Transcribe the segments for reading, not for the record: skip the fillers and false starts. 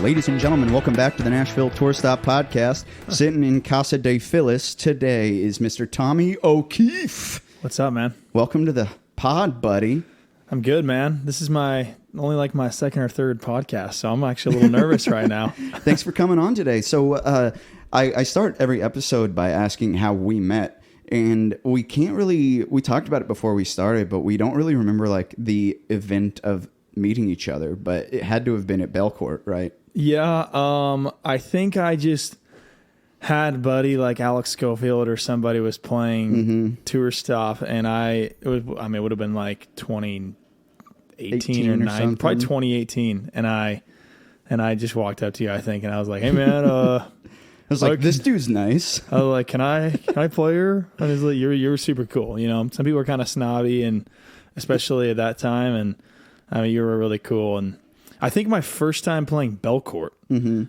Ladies and gentlemen, welcome back to the Nashville Tour Stop Podcast. Sitting in Casa de Phyllis today is Mr. Tommy O'Keefe. What's up, man? Welcome to the pod, buddy. I'm good, man. This is my second or third podcast, so I'm actually a little nervous right now. Thanks for coming on today. So I start every episode by asking how we met, and we talked about it before we started, but we don't really remember like the event of meeting each other, but it had to have been at Belcourt, right? Yeah, I think I just had a buddy like Alex Schofield or somebody was playing Tour Stop, and it would have been like 2018 or 9, probably 2018 and I just walked up to you, I think, and I was like, "Hey, man, I was like, this dude's nice." I was like, "Can I play her?" And he's like, "You're super cool." You know, some people are kind of snobby, and especially at that time, and I mean, you were really cool. And I think my first time playing Belcourt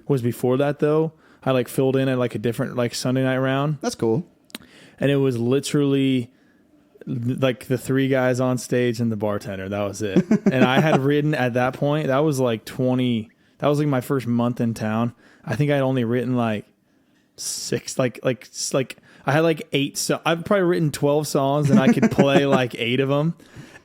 was before that, though. I like filled in at like a different like Sunday night round. That's cool. And it was literally like the three guys on stage and the bartender. That was it. And I had written at that point, that was like my first month in town. I think I'd only written like six, like I had like 8. So I've probably written 12 songs and I could play like 8 of them.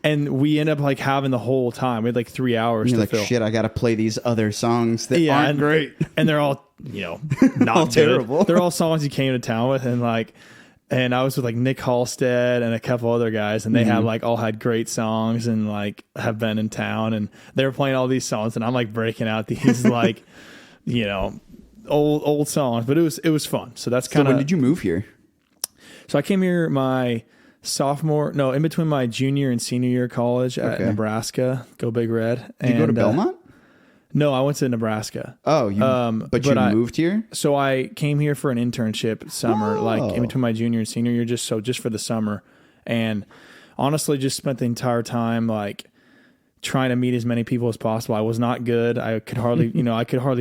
And we end up like having the whole time. We had like 3 hours to fill. Shit, I got to play these other songs that aren't great. And they're all, not all terrible. They're all songs you came to town with. And I was with like Nick Halstead and a couple other guys. And they had all had great songs and like have been in town. And they were playing all these songs. And I'm like breaking out these like, old songs. But it was fun. So that's kind of. So when did you move here? So I came here in between my junior and senior year of college at Nebraska. Go Big Red. Did you go to Belmont? No, I went to Nebraska. Oh, but you moved here? So I came here for an internship summer, like in between my junior and senior year, just for the summer. And honestly, just spent the entire time like trying to meet as many people as possible. I was not good. I could hardly,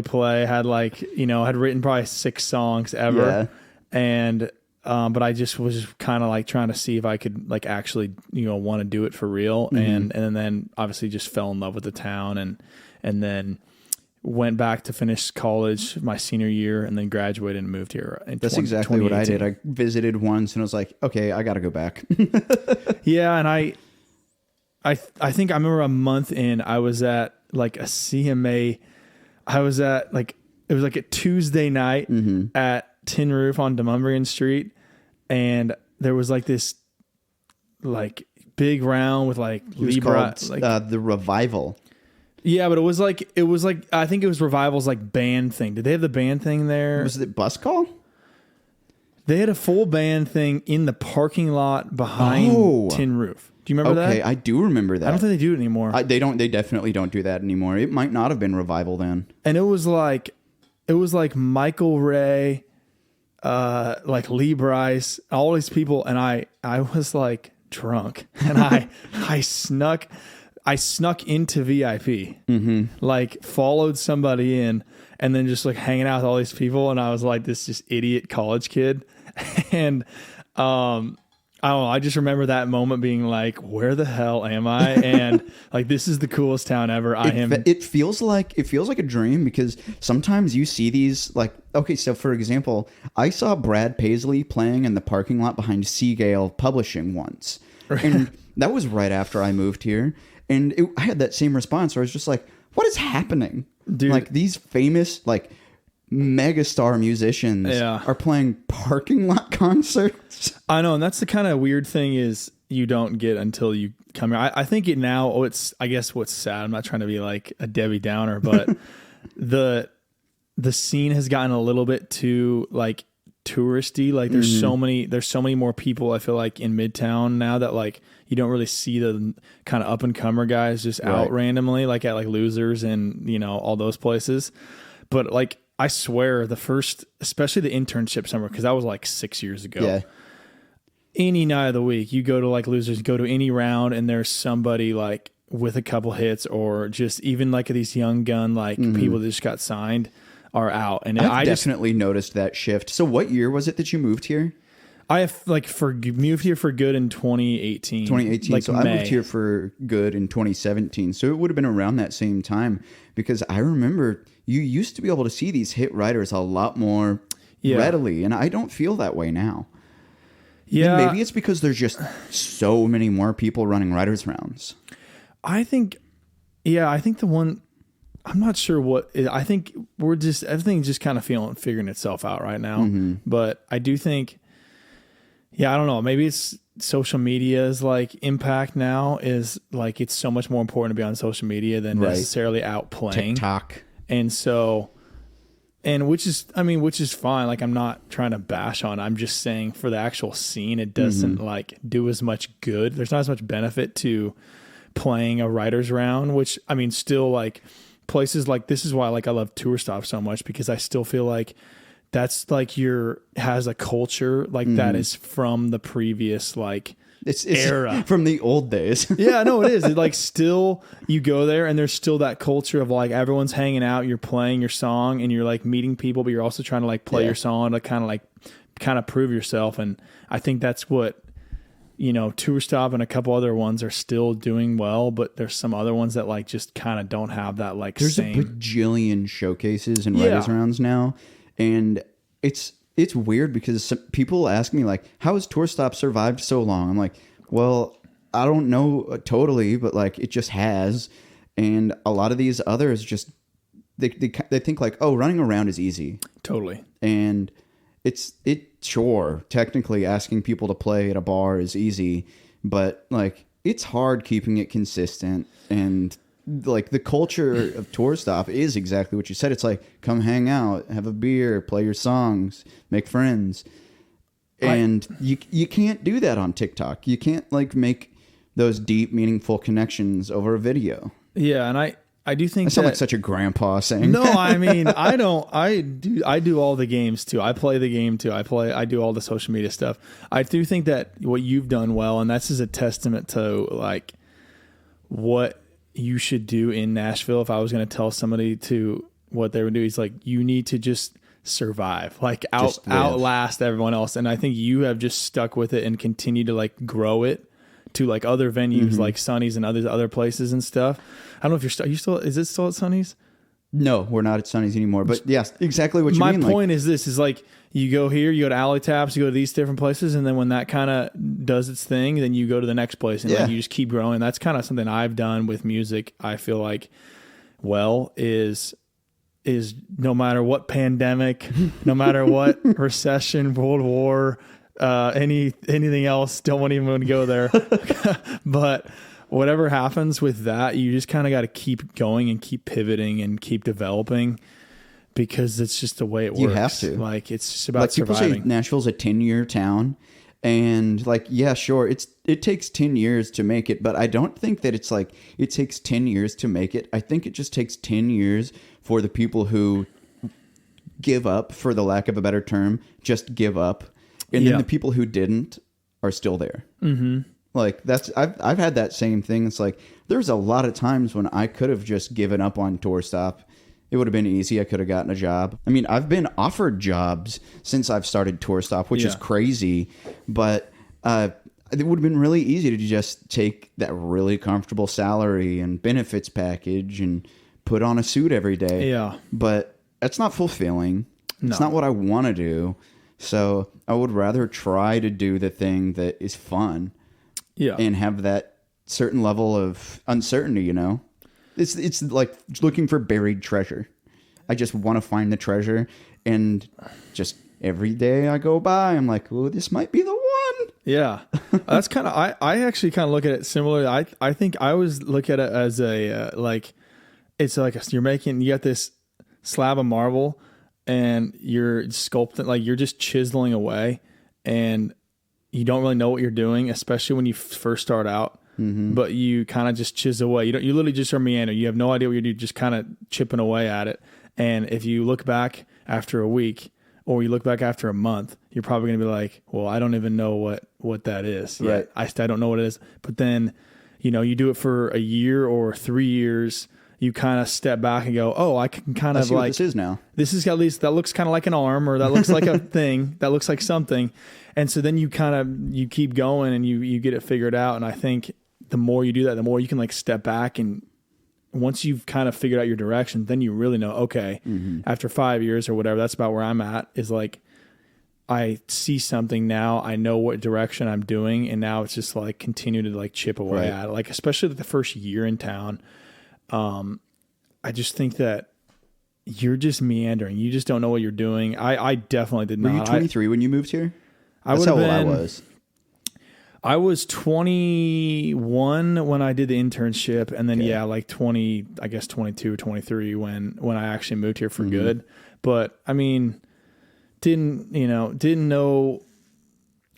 play. I had had written probably 6 songs ever. Yeah. And but I just was kind of like trying to see if I could like actually, want to do it for real. And then obviously just fell in love with the town and then went back to finish college my senior year and then graduated and moved here. That's exactly what I did. I visited once and I was like, okay, I got to go back. Yeah. And I think I remember a month in, I was at like a CMA. I was at like, it was like a Tuesday night at Tin Roof on Demumbrian Street, and there was like this like big round with like Libra, called, the Revival. Yeah, but it was like I think it was Revival's like band thing. Did they have the band thing there? Was it Bus Call? They had a full band thing in the parking lot behind Tin Roof. Do you remember that? Okay, I do remember that. I don't think they do it anymore. They don't. They definitely don't do that anymore. It might not have been Revival then. And it was like Michael Ray, like Lee Bryce, all these people, and I was like drunk, and I snuck into VIP, like followed somebody in, and then just like hanging out with all these people, and I was like this just idiot college kid, and I don't know. I just remember that moment being like, where the hell am I? And like, this is the coolest town ever. It feels like a dream because sometimes you see these like, okay, so for example, I saw Brad Paisley playing in the parking lot behind Seagale Publishing once. And that was right after I moved here. And I had that same response where I was just like, what is happening? Dude. Like these famous, like, megastar musicians are playing parking lot concerts. I know, and that's the kind of weird thing is you don't get until you come here. I think it now. I guess what's sad. I'm not trying to be like a Debbie Downer, but the scene has gotten a little bit too like touristy. Like there's so many more people. I feel like in Midtown now that like you don't really see the kind of up and comer guys just out randomly, like at like Losers and all those places. But like, I swear especially the internship summer, because that was like 6 years ago. Yeah. Any night of the week, you go to like Losers, go to any round, and there's somebody like with a couple hits, or just even like these young gun like people that just got signed are out. And I definitely noticed that shift. So what year was it that you moved here? I have moved here for good in 2018. 2018. Like so May. I moved here for good in 2017. So it would have been around that same time because I remember you used to be able to see these hit writers a lot more readily, and I don't feel that way now. Yeah. And maybe it's because there's just so many more people running writers rounds. I think the one, I'm not sure I think everything's just kind of figuring itself out right now. Mm-hmm. But I do think, I don't know, maybe it's social media's like impact now is like, it's so much more important to be on social media than necessarily out playing TikTok. And so, which is fine. Like, I'm not trying to bash on, I'm just saying for the actual scene, it doesn't like do as much good. There's not as much benefit to playing a writer's round, which I mean, still like places like this is why like I love Tour Stop so much, because I still feel like that's like has a culture like that is from the previous like it's era from the old days. Yeah, no, it is. It like still you go there and there's still that culture of like everyone's hanging out, you're playing your song and you're like meeting people, but you're also trying to like play your song to kind of prove yourself. And I think that's what, Tour Stop and a couple other ones are still doing well, but there's some other ones that like just kind of don't have that like there's a bajillion showcases and writers rounds now, and it's weird because some people ask me like, how has Tour Stop survived so long? I'm like, well, I don't know totally, but like it just has. And a lot of these others just they think like, oh, running around is easy. Totally. And it's sure, technically asking people to play at a bar is easy, but like it's hard keeping it consistent. And like the culture of Tour Stop is exactly what you said. It's like, come hang out, have a beer, play your songs, make friends. And you can't do that on TikTok. You can't like make those deep, meaningful connections over a video. Yeah, and I do think I sound like such a grandpa saying no, that. I mean, I don't. I do all the games too. I play the game too. I do all the social media stuff. I do think that what you've done well, and that's just a testament to like what you should do in Nashville. If I was going to tell somebody to what they would do, is like, you need to just survive, like outlast everyone else. And I think you have just stuck with it and continue to like grow it to like other venues like Sonny's and other places and stuff. I don't know if is it still at Sonny's? No, we're not at Sonny's anymore. But yes, exactly what you mean. My point is this, is like, you go here, you go to Alley Taps, you go to these different places, and then when that kind of does its thing, then you go to the next place, and like, you just keep growing. That's kind of something I've done with music. I feel like, is no matter what pandemic, no matter what recession, World War, anything else, don't want to even go there. But whatever happens with that, you just kind of got to keep going and keep pivoting and keep developing, because it's just the way it works. You have to. Like, it's just about like surviving. People say Nashville's a 10-year town, and like, yeah, sure, it takes 10 years to make it, but I don't think that it's like it takes 10 years to make it. I think it just takes 10 years for the people who give up, for the lack of a better term, just give up. And then the people who didn't are still there. Mm-hmm. Like I've had that same thing. It's like, there's a lot of times when I could have just given up on Tour Stop. It would have been easy. I could have gotten a job. I mean, I've been offered jobs since I've started Tour Stop, which is crazy. But it would have been really easy to just take that really comfortable salary and benefits package and put on a suit every day. Yeah. But that's not fulfilling. No. It's not what I want to do. So I would rather try to do the thing that is fun. Yeah. And have that certain level of uncertainty, It's like looking for buried treasure. I just want to find the treasure, and just every day I go by, I'm like, oh, this might be the one. Yeah. That's kind of, I actually kind of look at it similarly. I think I always look at it as a, like, it's like you got this slab of marble and you're sculpting, like you're just chiseling away, and you don't really know what you're doing, especially when you first start out. Mm-hmm. But you kind of just chisel away. You literally just are meandering. You have no idea what you're doing, just kind of chipping away at it. And if you look back after a week, or you look back after a month, you're probably going to be like, well, I don't even know what that is. Right. I don't know what it is. But then, you do it for a year or 3 years, you kind of step back and go, oh, I can kind of see like, what this is now. This is at least, that looks kind of like an arm, or that looks like a thing, that looks like something. And so then you keep going and you get it figured out. And I think the more you do that, the more you can like step back and once you've kind of figured out your direction, then you really know, okay, after 5 years or whatever, that's about where I'm at, is like, I see something now, I know what direction I'm doing, and now it's just like continue to like chip away at it. Like, especially the first year in town, I just think that you're just meandering. You just don't know what you're doing. I definitely did not. Were you 23 when you moved here? That's how old I was. I was 21 when I did the internship, and then like 20, I guess 22 or 23 when I actually moved here for good. But I mean, didn't know.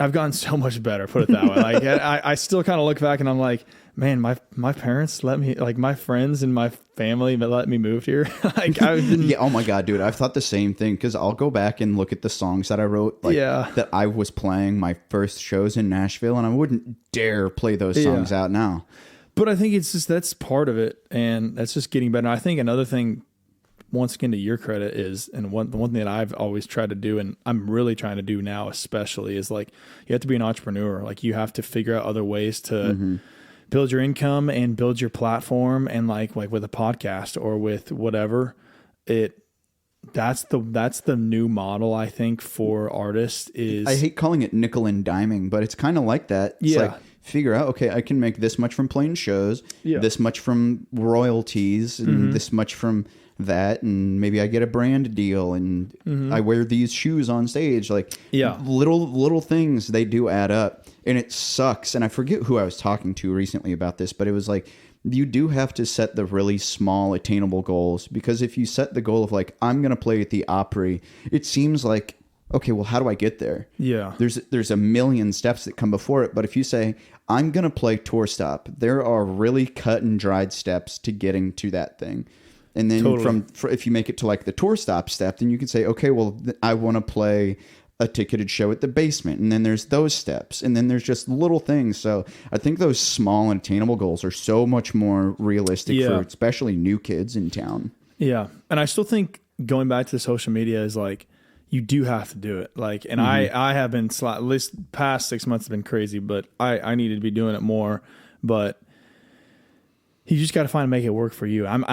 I've gotten so much better, put it that way. Like I still kind of look back and I'm like, man, my parents let me, like my friends and my family let me move here. Like I didn't. Yeah. Oh my God, dude. I've thought the same thing, because I'll go back and look at the songs that I wrote, like that I was playing my first shows in Nashville, and I wouldn't dare play those songs out now. But I think it's just, that's part of it, and that's just getting better. And I think another thing, once again, to your credit, is, and the one thing that I've always tried to do, and I'm really trying to do now especially, is like, you have to be an entrepreneur. Like, you have to figure out other ways to build your income and build your platform, and like with a podcast or with whatever, that's the new model, I think, for artists. Is, I hate calling it nickel and diming, but it's kind of like that. It's like, figure out, okay, I can make this much from playing shows, this much from royalties, and this much from that, and maybe I get a brand deal, and I wear these shoes on stage. Like, little things, they do add up, and it sucks. And I forget who I was talking to recently about this, but it was like, you do have to set the really small attainable goals, because if you set the goal of like, I'm going to play at the Opry, it seems like, okay, well, how do I get there? Yeah. There's a million steps that come before it. But if you say, I'm going to play tour stop, there are really cut and dried steps to getting to that thing. And then if you make it to like the tour stop step, then you can say, okay, well, I want to play a ticketed show at the Basement. And then there's those steps. And then there's just little things. So I think those small and attainable goals are so much more realistic for especially new kids in town. Yeah. And I still think going back to the social media is like, you do have to do it. Like, and I have been, at least past 6 months have been crazy, but I needed to be doing it more. But you just got to find, make it work for you. I'm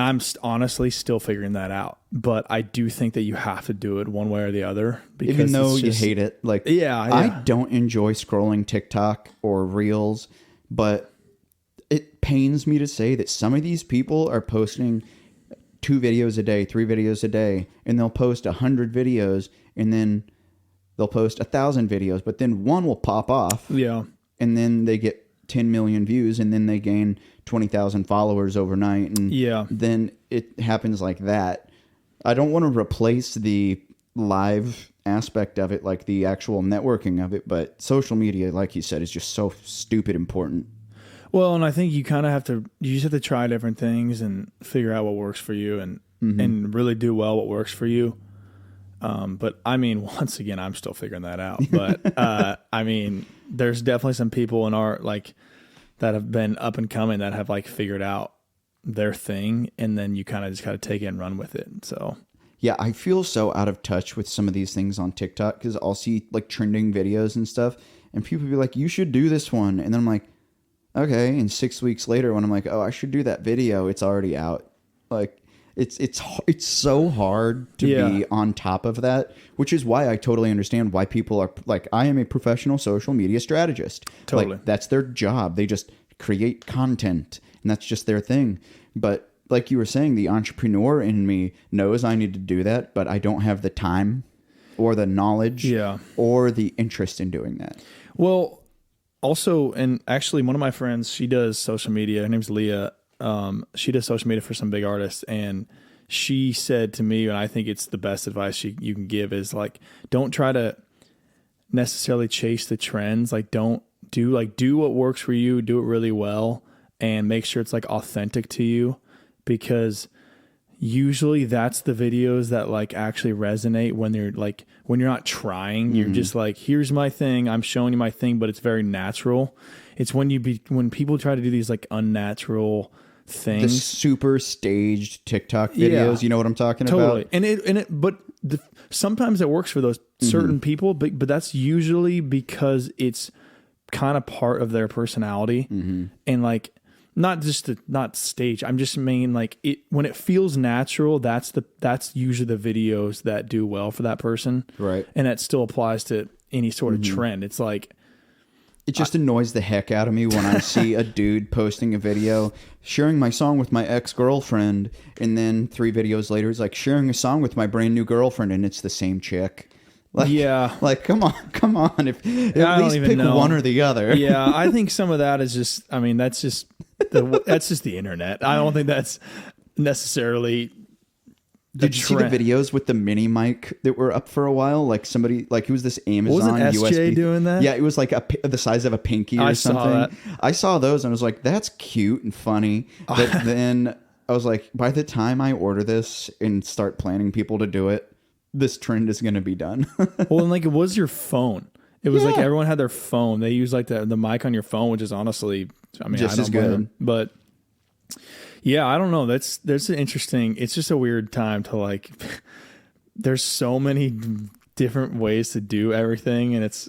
honestly still figuring that out, but I do think that you have to do it one way or the other. Because even though you hate it, like, I don't enjoy scrolling TikTok or Reels, but it pains me to say that some of these people are posting 2 videos a day, 3 videos a day, and they'll post 100 videos, and then they'll post 1,000 videos, but then one will pop off. Yeah. And then they get 10 million views, and then they gain 20,000 followers overnight. And then it happens like that. I don't want to replace the live aspect of it, like the actual networking of it, but social media, like you said, is just so stupid important. Well, and I think you kind of have to, you just have to try different things and figure out what works for you, and really do well what works for you. But I mean, once again, I'm still figuring that out. But I mean, there's definitely some people in our, like, that have been up and coming that have like figured out their thing, and then you kind of just got to take it and run with it. So yeah, I feel so out of touch with some of these things on TikTok, because I'll see like trending videos and stuff, and people be like, you should do this one. And then I'm like, okay. And 6 weeks later, when I'm like, oh, I should do that video, it's already out. Like, it's so hard to be on top of that, which is why I totally understand why people are like, I am a professional social media strategist. Totally. Like, that's their job. They just create content, and that's just their thing. But like you were saying, the entrepreneur in me knows I need to do that, but I don't have the time or the knowledge or the interest in doing that. Well, also, and actually one of my friends, she does social media. Her name's Leah. She does social media for some big artists, and she said to me, and I think it's the best advice you can give, is like, don't try to necessarily chase the trends. Like, do what works for you, do it really well, and make sure it's like authentic to you, because usually that's the videos that like actually resonate when you're not trying. You're just like, here's my thing, I'm showing you my thing, but it's very natural. It's when people try to do these like unnatural things, the super staged TikTok videos. You know what I'm talking about? But sometimes it works for those certain people, but that's usually because it's kind of part of their personality. And like, not stage. I'm just mean like it when it feels natural. That's usually the videos that do well for that person, right? And that still applies to any sort of trend. It's like it just annoys the heck out of me when I see a dude posting a video sharing my song with my ex-girlfriend, and then 3 videos later, it's like sharing a song with my brand new girlfriend, and it's the same chick. Like, yeah, like come on. If yeah, at least pick one or the other. Yeah, I think some of that is just. I mean, that's just the internet. I don't think that's necessarily. Did you see the videos with the mini mic that were up for a while? Like somebody, like it was this Amazon Wasn't SJ USB doing that? Yeah, it was like the size of a pinky or something. I saw those and I was like, that's cute and funny. But then I was like, by the time I order this and start planning people to do it, this trend is going to be done. Well, and like it was your phone. It was like everyone had their phone. They use like the mic on your phone, which is honestly, I mean, just I don't as good. But yeah, I don't know. There's an interesting. It's just a weird time to like. There's so many different ways to do everything, and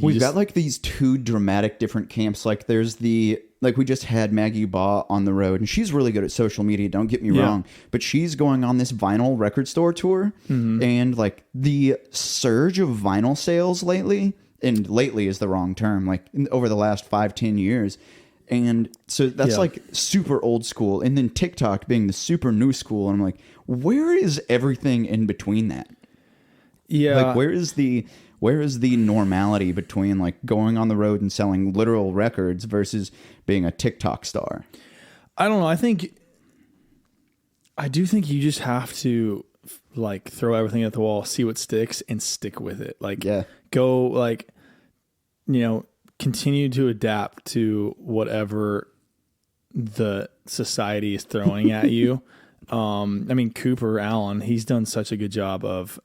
we've got like these 2 dramatic different camps. Like there's we just had Maggie Baugh on the road, and she's really good at social media. Don't get me wrong, but she's going on this vinyl record store tour, and like the surge of vinyl sales lately, and lately is the wrong term. Like over the last 5-10 years. And so that's like super old school. And then TikTok being the super new school. And I'm like, where is everything in between that? Yeah. Like, where is the normality between like going on the road and selling literal records versus being a TikTok star? I don't know. I do think you just have to like throw everything at the wall, see what sticks, and stick with it. Like, go like, continue to adapt to whatever the society is throwing at you. I mean, Cooper Allen, he's done such a good job of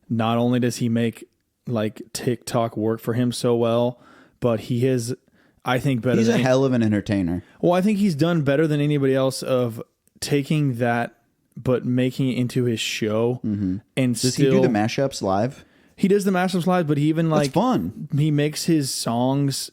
not only does he make like TikTok work for him so well, but he is, I think, better. He's a hell of an entertainer. Well, I think he's done better than anybody else of taking that, but making it into his show. And does he do the mashups live? He does the mashups live, but he even like that's fun. He makes his songs.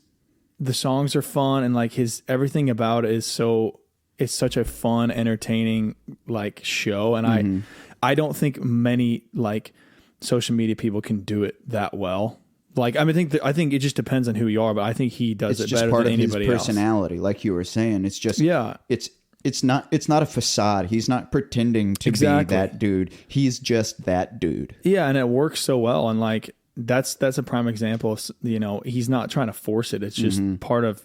The songs are fun, and like everything about it is so. It's such a fun, entertaining like show, and I don't think many like social media people can do it that well. Like I mean, I think it just depends on who you are, but I think he does it better than anybody else. It's just part of his personality, like you were saying. It's just It's not a facade. He's not pretending to be that dude. He's just that dude. Yeah, and it works so well. And like that's a prime example of, he's not trying to force it. It's just part of,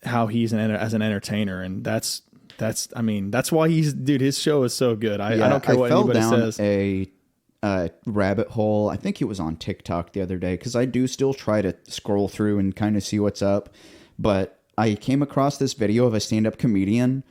how he's as an entertainer. And that's why his show is so good. I don't care what anybody says. A rabbit hole. I think it was on TikTok the other day, because I do still try to scroll through and kind of see what's up. But I came across this video of a stand-up comedian,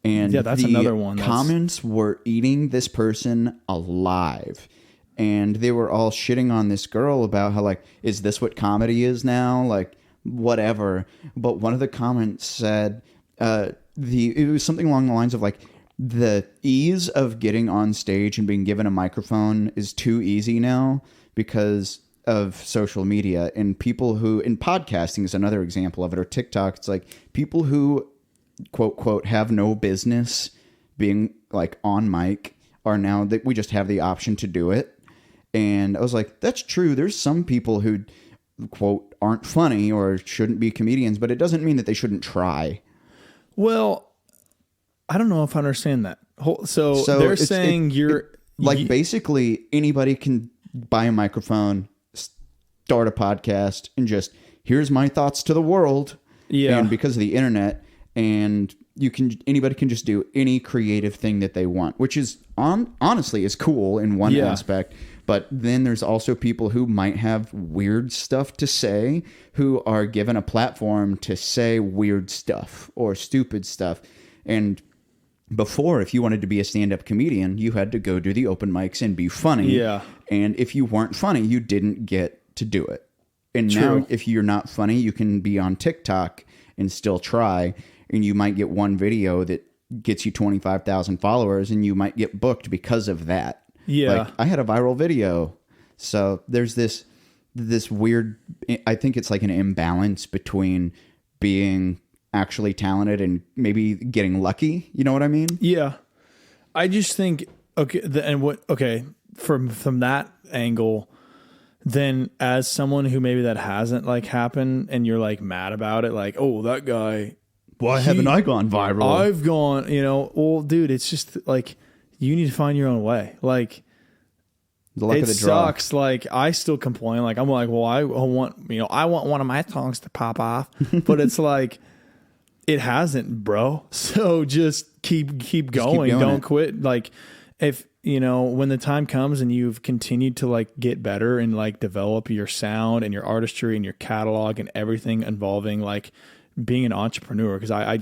and that's another one. Comments were eating this person alive, and they were all shitting on this girl about how like, is this what comedy is now? Like whatever. But one of the comments said it was something along the lines of like, the ease of getting on stage and being given a microphone is too easy now because of social media. And people who, and podcasting is another example of it, or TikTok, it's like people who quote have no business being like on mic are now that we just have the option to do it. And I was like, that's true. There's some people who quote aren't funny or shouldn't be comedians, but it doesn't mean that they shouldn't try. Well, I don't know if I understand that. So they're saying basically anybody can buy a microphone, start a podcast, and just, here's my thoughts to the world. Yeah. And because of the internet, and anybody can just do any creative thing that they want, which is honestly is cool in one aspect. But then there's also people who might have weird stuff to say, who are given a platform to say weird stuff or stupid stuff. And before, if you wanted to be a stand-up comedian, you had to go do the open mics and be funny. Yeah. And if you weren't funny, you didn't get to do it. And True. Now, if you're not funny, you can be on TikTok and still try. And you might get one video that gets you 25,000 followers, and you might get booked because of that. Yeah. Like, I had a viral video. So there's this weird, I think it's like an imbalance between being actually talented and maybe getting lucky. You know what I mean? Yeah. I just think, from that angle, then as someone who maybe that hasn't like happened and you're like mad about it, like, oh, that guy, Why haven't I gone viral? I've gone, well, dude, it's just like, you need to find your own way. Like, the luck it of the draw. sucks. Like, I still complain. Like, I'm like, well, I want one of my songs to pop off, but it's like, it hasn't, bro. So just keep going. Don't quit. Like, if, when the time comes and you've continued to like get better and like develop your sound and your artistry and your catalog and everything involving like being an entrepreneur, because I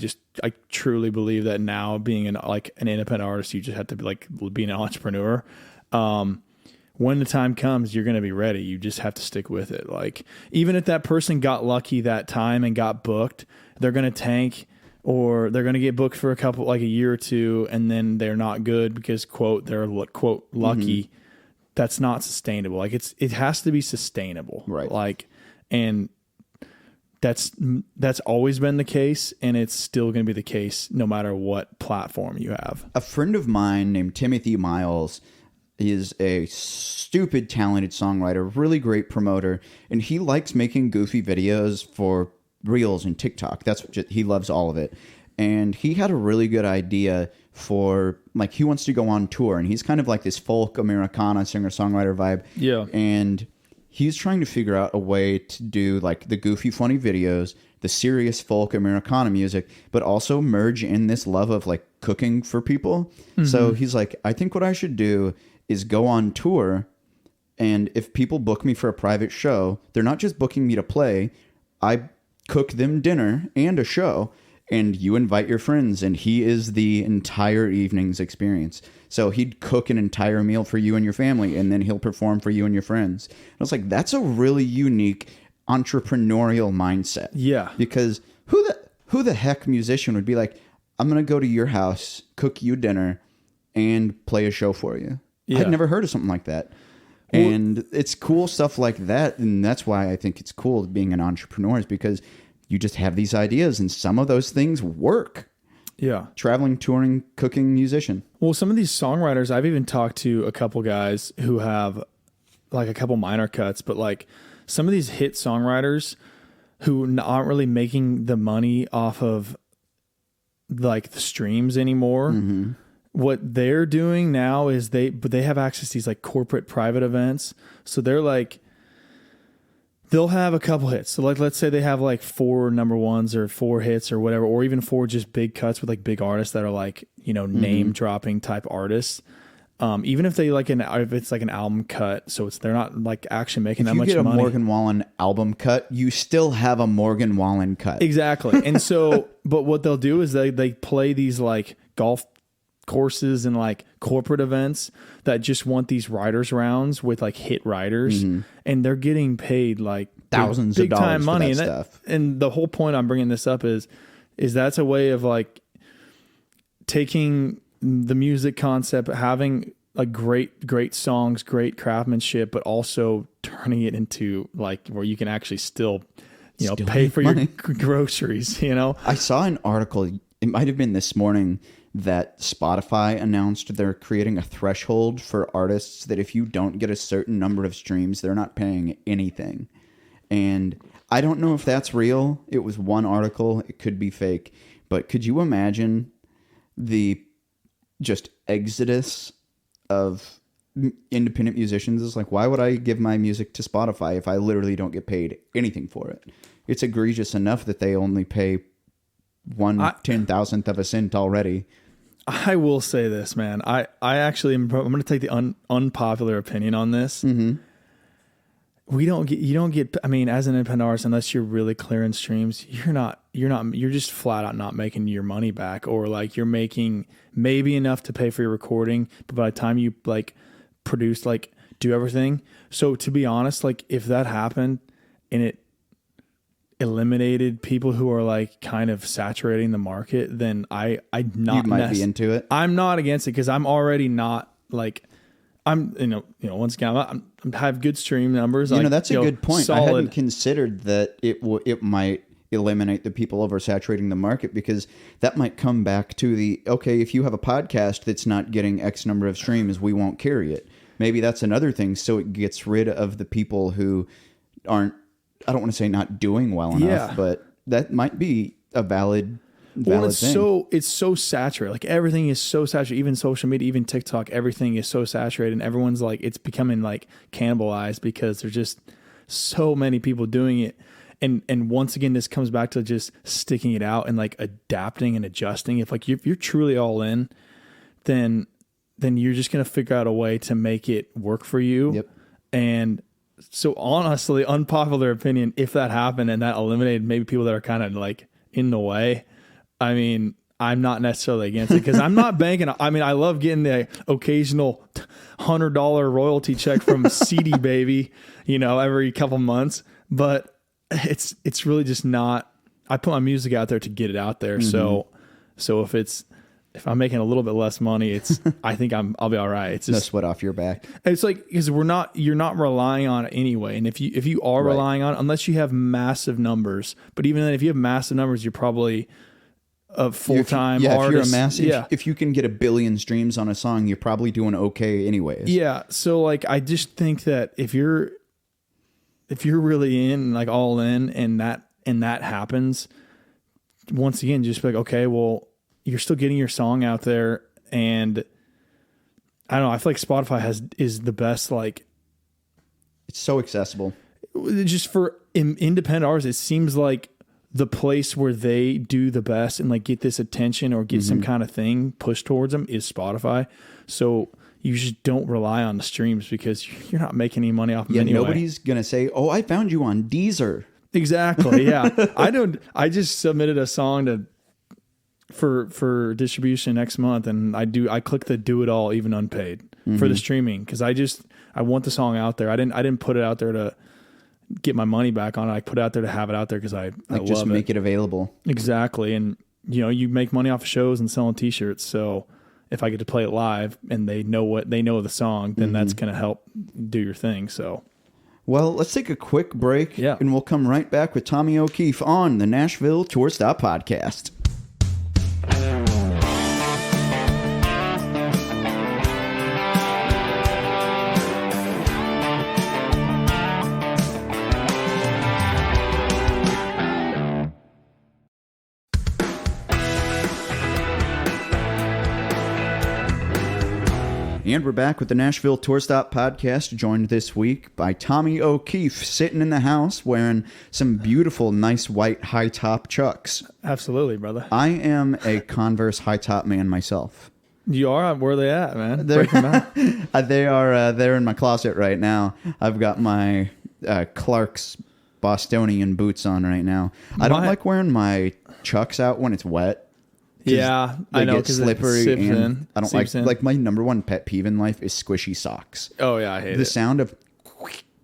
truly believe that now being an independent artist, you just have to be like being an entrepreneur. When the time comes, you're going to be ready. You just have to stick with it. Like, even if that person got lucky that time and got booked, they're going to tank, or they're going to get booked for a year or two, and then they're not good because, quote, they're, quote, lucky. Mm-hmm. That's not sustainable. Like, it has to be sustainable. Right. Like, and that's always been the case, and it's still going to be the case no matter what platform you have. A friend of mine named Timothy Miles is a stupid talented songwriter, really great promoter, and he likes making goofy videos for Reels and TikTok. He loves all of it. And he had a really good idea for, like, he wants to go on tour, and he's kind of like this folk Americana singer-songwriter vibe. Yeah. And he's trying to figure out a way to do like the goofy, funny videos, the serious folk Americana music, but also merge in this love of like cooking for people. Mm-hmm. So he's like, I think what I should do is go on tour, and if people book me for a private show, they're not just booking me to play. I cook them dinner and a show, and you invite your friends, and he is the entire evening's experience. So he'd cook an entire meal for you and your family, and then he'll perform for you and your friends. And I was like, that's a really unique entrepreneurial mindset. Yeah. Because who the heck musician would be like, I'm going to go to your house, cook you dinner, and play a show for you? Yeah. I'd never heard of something like that. And it's cool stuff like that. And that's why I think it's cool being an entrepreneur, is because you just have these ideas and some of those things work. Yeah. Traveling, touring, cooking, musician. Well, some of these songwriters, I've even talked to a couple guys who have like a couple minor cuts, but like some of these hit songwriters who aren't really making the money off of like the streams anymore. Mm-hmm. What they're doing now is they have access to these like corporate private events. So they're like, they'll have a couple hits. So like, let's say they have like 4 number ones or 4 hits or whatever, or even 4 just big cuts with like big artists that are like, name dropping type artists. Even if they if it's like an album cut, so they're not like actually making that much money. If you get a Morgan Wallen album cut, you still have a Morgan Wallen cut. Exactly. And so, but what they'll do is they play these like golf courses and like corporate events that just want these writers rounds with like hit writers, and they're getting paid like thousands big of dollars time money. For that stuff. And the whole point I'm bringing this up is that's a way of like taking the music concept, having like great songs, great craftsmanship, but also turning it into like where you can actually still pay for money. Your groceries. I saw an article, it might have been this morning, that Spotify announced they're creating a threshold for artists that if you don't get a certain number of streams, they're not paying anything. And I don't know if that's real. It was one article. It could be fake. But could you imagine the just exodus of independent musicians? It's like, why would I give my music to Spotify if I literally don't get paid anything for it? It's egregious enough that they only pay 1/10,000th of a cent already. I will say this, man. I actually I'm going to take the unpopular opinion on this. Mm-hmm. You don't get. I mean, as an independent artist, unless you're really clearing streams, you're just flat out not making your money back, or like you're making maybe enough to pay for your recording, but by the time you like produce, like do everything. So to be honest, like if that happened and it eliminated people who are like kind of saturating the market, then I might be into it. I'm not against it because I'm already not like I'm once again I have good stream numbers. That's a good point. Solid. I hadn't considered that it might eliminate the people oversaturating the market, because that might come back to the, okay, if you have a podcast that's not getting X number of streams, we won't carry it. Maybe that's another thing. So it gets rid of the people who aren't, I don't want to say not doing well enough, but that might be a valid thing. It's so saturated. Like everything is so saturated, even social media, even TikTok, everything is so saturated, and everyone's like, it's becoming like cannibalized because there's just so many people doing it. And once again, this comes back to just sticking it out and like adapting and adjusting. If like you're truly all in, then you're just going to figure out a way to make it work for you. Yep. And so honestly, unpopular opinion, if that happened and that eliminated maybe people that are kind of like in the way, I mean, I'm not necessarily against it because I'm not banking. I mean, I love getting the occasional $100 royalty check from CD Baby, every couple months, but it's really just not. I put my music out there to get it out there. So if I'm making a little bit less money, I think I'll be all right. It's just no sweat off your back. It's like, because you're not relying on it anyway. And if you are relying on it, unless you have massive numbers, but even then, if you have massive numbers, you're probably a full-time artist. If you can get 1 billion streams on a song, you're probably doing okay anyways. Yeah. So like, I just think that if you're really in, like all in, and that happens, once again, just be like, okay, well, you're still getting your song out there. And I don't know, I feel like Spotify is the best, like, it's so accessible. Just for independent artists, it seems like the place where they do the best and like get this attention or get some kind of thing pushed towards them is Spotify. So you just don't rely on the streams because you're not making any money off of it anyway. Nobody's going to say, oh, I found you on Deezer. Exactly. Yeah. I just submitted a song for distribution next month, and I click the do it all even unpaid for the streaming, because I want the song out there. I didn't put it out there to get my money back on it. I put it out there to have it out there because I love just make it available. Exactly. And you make money off of shows and selling t-shirts, so if I get to play it live and they know the song, then that's going to help do your thing. So well, let's take a quick break, and we'll come right back with Tommy O'Keefe on the Nashville Tour Stop Podcast. And we're back with the Nashville Tour Stop Podcast, joined this week by Tommy O'Keefe, sitting in the house wearing some beautiful, nice white high-top Chucks. Absolutely, brother. I am a Converse high-top man myself. You are? Where are they at, man? They're in my closet right now. I've got my Clark's Bostonian boots on right now. I don't like wearing my Chucks out when it's wet. Yeah, I know, because slippery, and I don't like like my number one pet peeve in life is squishy socks. Oh yeah, I hate the sound of.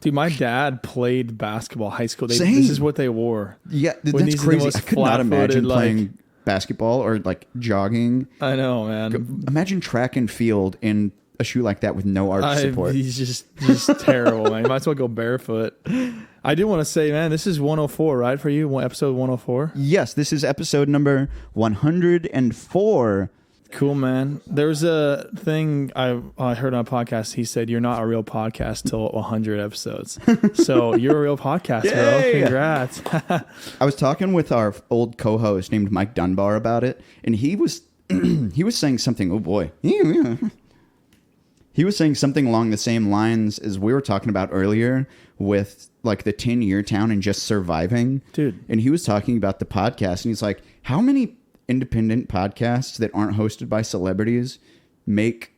Dude, my dad played basketball high school. This is what they wore. Yeah, that's crazy. I could not imagine playing basketball or like jogging. I know, man. Imagine track and field in a shoe like that with no arch support. He's just terrible, man. You might as well go barefoot. I do want to say, man, this is 104, right, for you? Episode 104? Yes, this is episode number 104. Cool, man. There's a thing I heard on a podcast. He said, you're not a real podcast till 100 episodes. So you're a real podcast, bro. Congrats. I was talking with our old co-host named Mike Dunbar about it, and he was saying something, oh boy. He was saying something along the same lines as we were talking about earlier with like the 10-year town and just surviving. Dude. And he was talking about the podcast, and he's like, how many independent podcasts that aren't hosted by celebrities make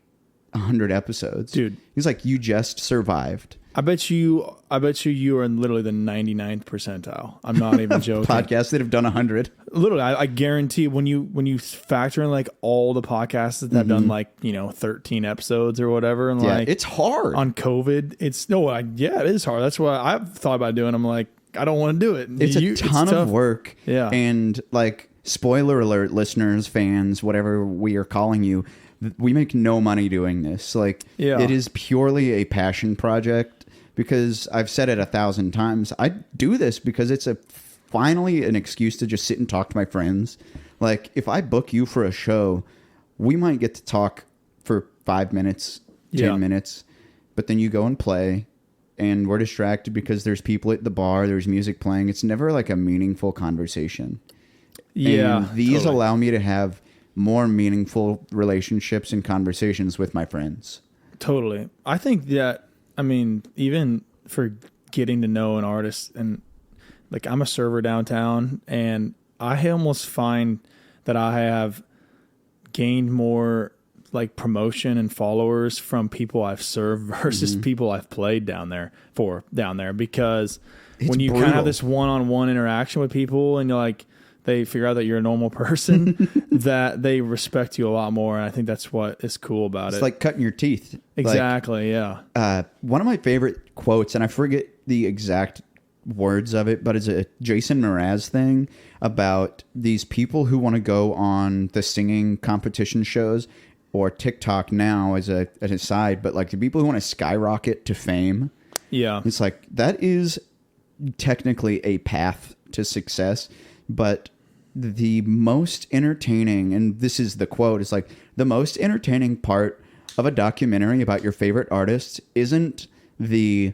100 episodes? Dude. He's like, you just survived. I bet you are in literally the 99th percentile. I'm not even joking. Podcasts that have done 100. Literally, I guarantee when you factor in like all the podcasts that have done like 13 episodes or whatever, and like it's hard on COVID. It is hard. That's why I've thought about doing. I'm like, I don't want to do it. It's a ton of work. Yeah, and like spoiler alert, listeners, fans, whatever we are calling you. We make no money doing this. Like, it is purely a passion project, because I've said it 1,000 times. I do this because it's a finally an excuse to just sit and talk to my friends. Like, if I book you for a show, we might get to talk for 5 minutes, 10 minutes, but then you go and play, and we're distracted because there's people at the bar, there's music playing. It's never like a meaningful conversation. Yeah. And these allow me to have more meaningful relationships and conversations with my friends. Totally. I think that, I mean, even for getting to know an artist, and like, I'm a server downtown, and I almost find that I have gained more like promotion and followers from people I've served versus people I've played down there because when you kind of have this one-on-one interaction with people and you're like, they figure out that you're a normal person, that they respect you a lot more. And I think that's what is cool about it. It's like cutting your teeth. Exactly. Like, one of my favorite quotes, and I forget the exact words of it, but it's a Jason Mraz thing about these people who want to go on the singing competition shows or TikTok now as an aside, but like the people who want to skyrocket to fame. Yeah. It's like, that is technically a path to success, but the most entertaining, and this is the quote, it's like, the most entertaining part of a documentary about your favorite artist isn't the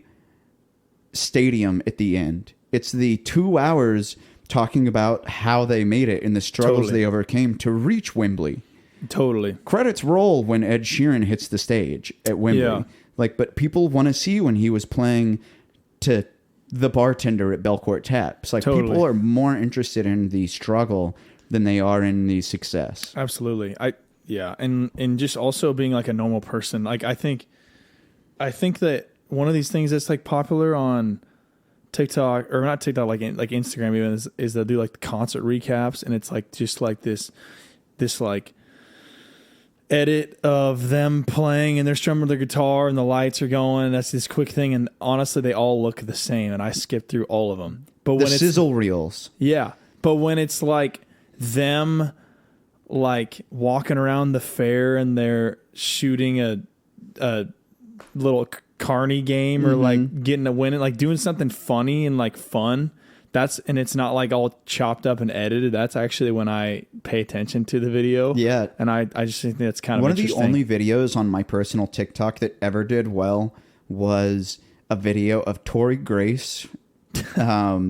stadium at the end. It's the 2 hours talking about how they made it and the struggles they overcame to reach Wembley. Totally. Credits roll when Ed Sheeran hits the stage at Wembley. Yeah. Like, but people want to see when he was playing to the bartender at Belcourt Taps. Like, people are more interested in the struggle than they are in the success. Absolutely. And just also being like a normal person. Like, I think that one of these things that's like popular on TikTok, or not TikTok, like Instagram even, is they'll do like concert recaps, and it's like just like this like edit of them playing and they're strumming their guitar and the lights are going. That's this quick thing, and honestly, they all look the same. And I skipped through all of them. But when sizzle reels, but when it's like them like walking around the fair and they're shooting a little carny game or like getting a win, like doing something funny and like fun, and it's not like all chopped up and edited. That's actually when I pay attention to the video. Yeah. And I just think that's kind of one interesting. of the only videos on my personal TikTok that ever did well was a video of Tori Grace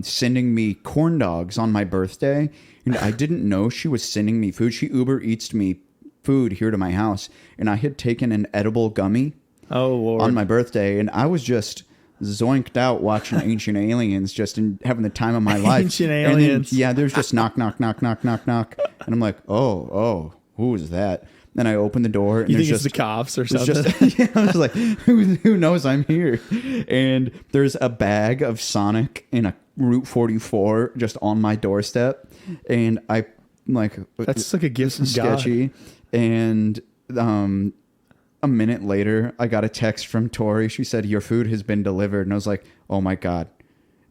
sending me corn dogs on my birthday. And I didn't know she was sending me food. She Uber Eats me food here to my house, and I had taken an edible gummy on my birthday, and I was just zoinked out watching Ancient Aliens, just having the time of my life. Ancient Aliens. And then, there's just knock, knock, knock, knock, knock, knock. And I'm like, oh, who is that? Then I open the door, and you think it's the cops or something? I was like, who knows I'm here? And there's a bag of Sonic in a Route 44 just on my doorstep, and I'm like, that's like a gift from sketchy. God. And a minute later, I got a text from Tori. She said, "Your food has been delivered." And I was like, oh my God.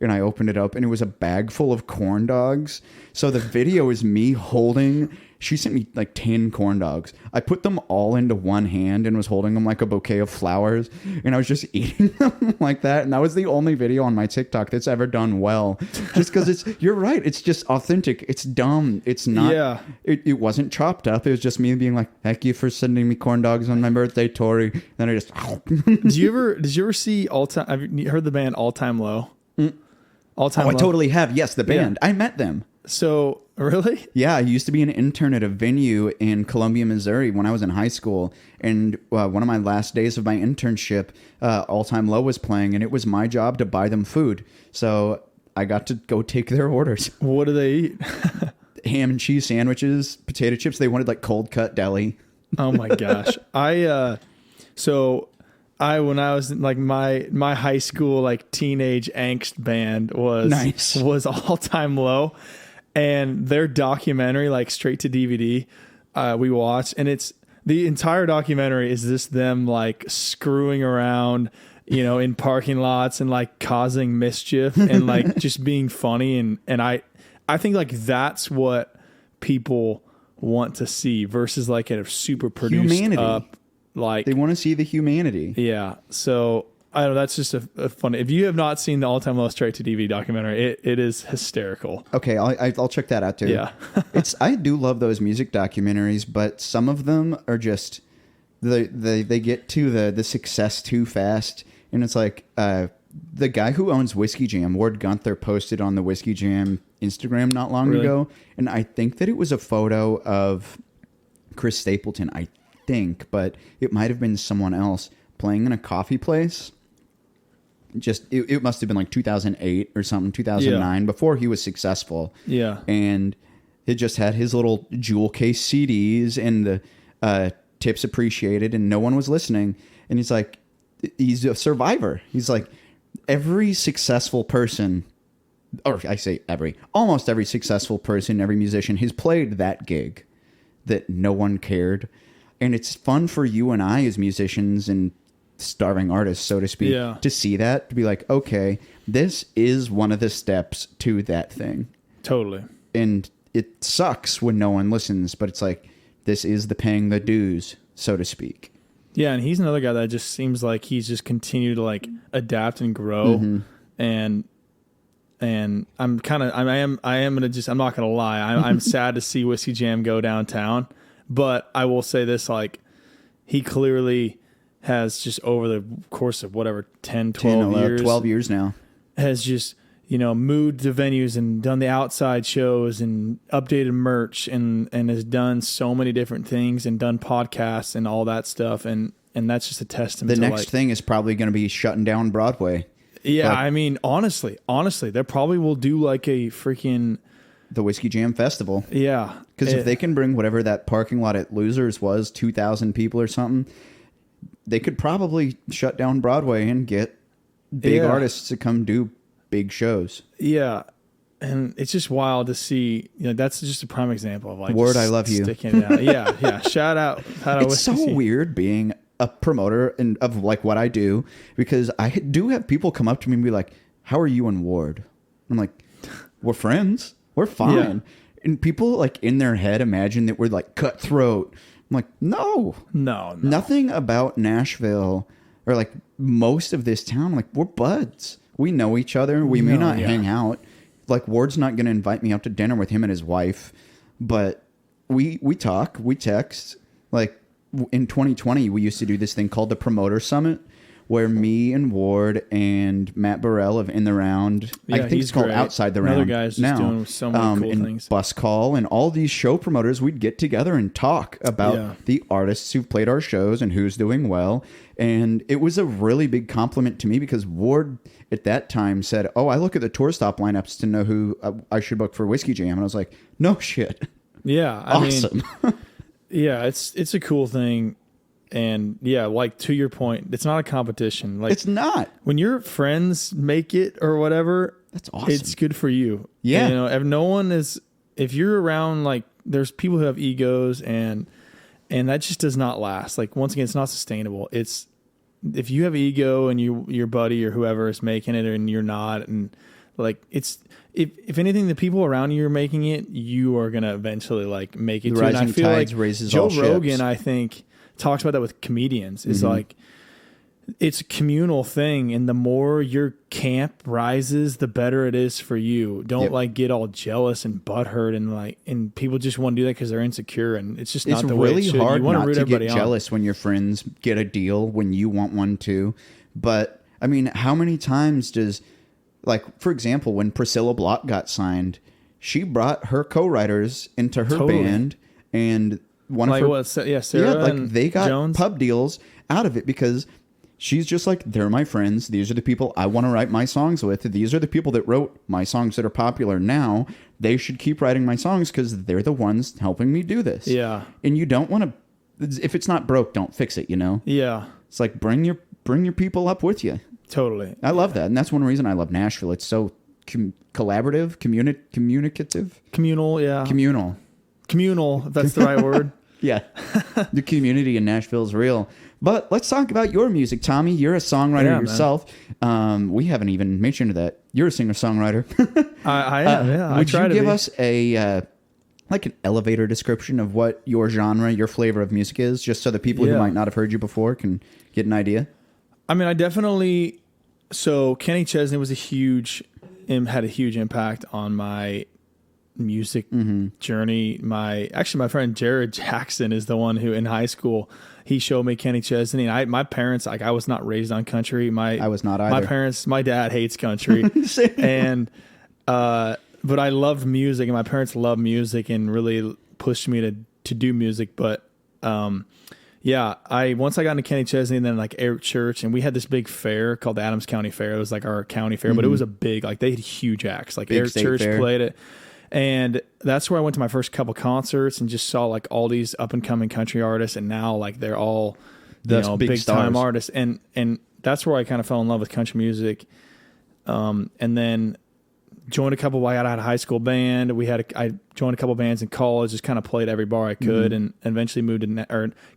And I opened it up, and it was a bag full of corn dogs. So the video is me holding, she sent me like 10 corn dogs. I put them all into one hand and was holding them like a bouquet of flowers. And I was just eating them like that. And that was the only video on my TikTok that's ever done well. Just because you're right. It's just authentic. It's dumb. It's not, it wasn't chopped up. It was just me being like, thank you for sending me corn dogs on my birthday, Tori. Then I just, Did you ever see have you heard the band All Time Low? All Time Low? I totally have. Yes, the band. Yeah. I met them. So, really? Yeah, I used to be an intern at a venue in Columbia, Missouri when I was in high school. And one of my last days of my internship, All Time Low was playing, and it was my job to buy them food. So I got to go take their orders. What do they eat? Ham and cheese sandwiches, potato chips. They wanted like cold cut deli. Oh my gosh. When I was like my high school like teenage angst band was All Time Low, and their documentary, like straight to DVD, we watched, and it's the entire documentary is just them like screwing around, in parking lots and like causing mischief and like just being funny, and I think like that's what people want to see versus like a super produced humanity. Like they want to see the humanity. Yeah. So I don't know. That's just a fun. If you have not seen the All Time Low Straight to DVD documentary, it is hysterical. Okay, I'll check that out too. Yeah. I do love those music documentaries, but some of them are just they get to the success too fast, and it's like the guy who owns Whiskey Jam, Ward Gunther, posted on the Whiskey Jam Instagram not long ago, and I think that it was a photo of Chris Stapleton, I think, but it might have been someone else playing in a coffee place. Just it must have been like 2008 or something, 2009, before he was successful. Yeah. And it just had his little jewel case CDs and the tips appreciated, and no one was listening. And he's like, he's a survivor. He's like, every successful person, or I say almost every successful person, every musician has played that gig that no one cared. And it's fun for you and I as musicians and starving artists, so to speak, to see that, to be like, okay, this is one of the steps to that thing. Totally. And it sucks when no one listens, but it's like, this is the paying the dues, so to speak. Yeah, and he's another guy that just seems like he's just continued to like adapt and grow. Mm-hmm. And I'm kind of I am gonna just, I'm not gonna lie, I'm sad to see Whiskey Jam go downtown, but I will say this, like, he clearly has just over the course of whatever 10 12 years now has just, you know, moved to venues and done the outside shows and updated merch and has done so many different things and done podcasts and all that stuff, and that's just a testament. The next thing is probably going to be shutting down Broadway. Yeah, like, I mean, honestly, they probably will do like a freaking the Whiskey Jam Festival. Yeah, because if they can bring whatever that parking lot at Losers was, 2,000 people or something, they could probably shut down Broadway and get big artists to come do big shows. Yeah. And it's just wild to see, you know, that's just a prime example of like, Ward, I love you. Sticking it out. Yeah. Shout out. It's so weird being a promoter of like what I do, because I do have people come up to me and be like, how are you and Ward? I'm like, we're friends. We're fine. Yeah. And people like in their head imagine that we're like cutthroat. I'm like, no. Nothing about Nashville or like most of this town. Like, we're buds. We know each other. We may not hang out. Like, Ward's not going to invite me out to dinner with him and his wife, but we talk, we text. Like, in 2020, we used to do this thing called the Promoter Summit, where me and Ward and Matt Burrell of In the Round, I think it's called Outside the Round. Another guy's just doing so many cool things. Bus Call and all these show promoters, we'd get together and talk about the artists who've played our shows and who's doing well. And it was a really big compliment to me, because Ward at that time said, oh, I look at the tour stop lineups to know who I should book for Whiskey Jam. And I was like, no shit. Yeah. Awesome. Yeah, it's a cool thing. And yeah, like to your point, it's not a competition. Like, it's not. When your friends make it or whatever, that's awesome. It's good for you. Yeah. You know, if you're around, like, there's people who have egos, and that just does not last. Like, once again, it's not sustainable. It's, if you have ego and your buddy or whoever is making it and you're not, and like, it's, if anything, the people around you are making it, you are going to eventually like make it too. And I feel like Joe Rogan, I think, talks about that with comedians. Is like, it's a communal thing, and the more your camp rises, the better it is for you. Don't like get all jealous and butthurt and people just want to do that because they're insecure, and it's just not the way it should. It's really hard not to get on. jealous when your friends get a deal when you want one too. But I mean, how many times does, like, for example, when Priscilla Block got signed, she brought her co-writers into her band, and one of her, Sarah, like, they got Jones pub deals out of it, because she's just like, they're my friends. These are the people I want to write my songs with. These are the people that wrote my songs that are popular now. They should keep writing my songs because they're the ones helping me do this. Yeah. And you don't want to, if it's not broke, don't fix it, you know? Yeah. It's like, bring your people up with you. Totally. I love that. And that's one reason I love Nashville. It's so collaborative, communicative. Communal, yeah. Communal, if that's the right word. Yeah. The community in Nashville is real. But let's talk about your music, Tommy. You're a songwriter yourself. We haven't even mentioned that. You're a singer-songwriter. I am, yeah. Would you give us a like an elevator description of what your genre, your flavor of music is, just so the people who might not have heard you before can get an idea? I mean, I definitely. So Kenny Chesney had a huge impact on my music journey. My friend Jared Jackson is the one who in high school he showed me Kenny Chesney. And my parents, like, I was not raised on country. I was not either. My dad hates country, and but I loved music, and my parents loved music and really pushed me to do music. But yeah, once I got into Kenny Chesney and then like Eric Church, and we had this big fair called the Adams County Fair. It was like our county fair, but it was a big, like, they had huge acts. Like big Eric Church fair. Played it. And that's where I went to my first couple concerts and just saw like all these up and coming country artists. And now like they're all, big time artists. And that's where I kind of fell in love with country music. And then joined a couple. I got out of high school band. I joined a couple bands in college. Just kind of played every bar I could, and eventually moved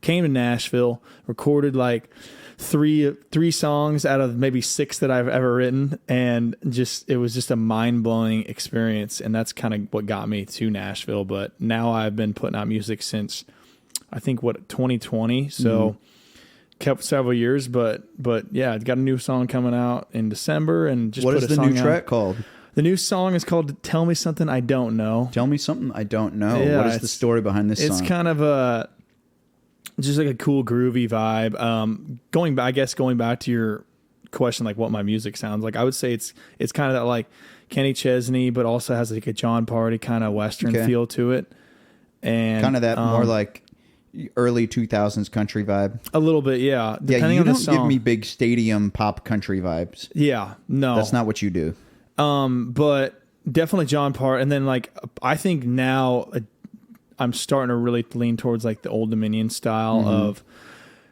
came to Nashville. Recorded like three songs out of maybe 6 that I've ever written, and it was just a mind blowing experience. And that's kind of what got me to Nashville. But now I've been putting out music since I think 2020. So. Kept several years, but yeah, I got a new song coming out in December, and just what is the new track called? The new song is called "Tell Me Something I Don't Know." Tell me something I don't know. Yeah, what is the story behind this song? It's kind of just like a cool groovy vibe. Going back to your question, like what my music sounds like, I would say it's kind of that like Kenny Chesney, but also has like a John Party kind of Western feel to it, and kind of that more like early 2000s country vibe. A little bit, yeah. Depending on the song. You don't give me big stadium pop country vibes. Yeah, no. That's not what you do. But definitely John Parr. And then like, I think now I'm starting to really lean towards like the Old Dominion style of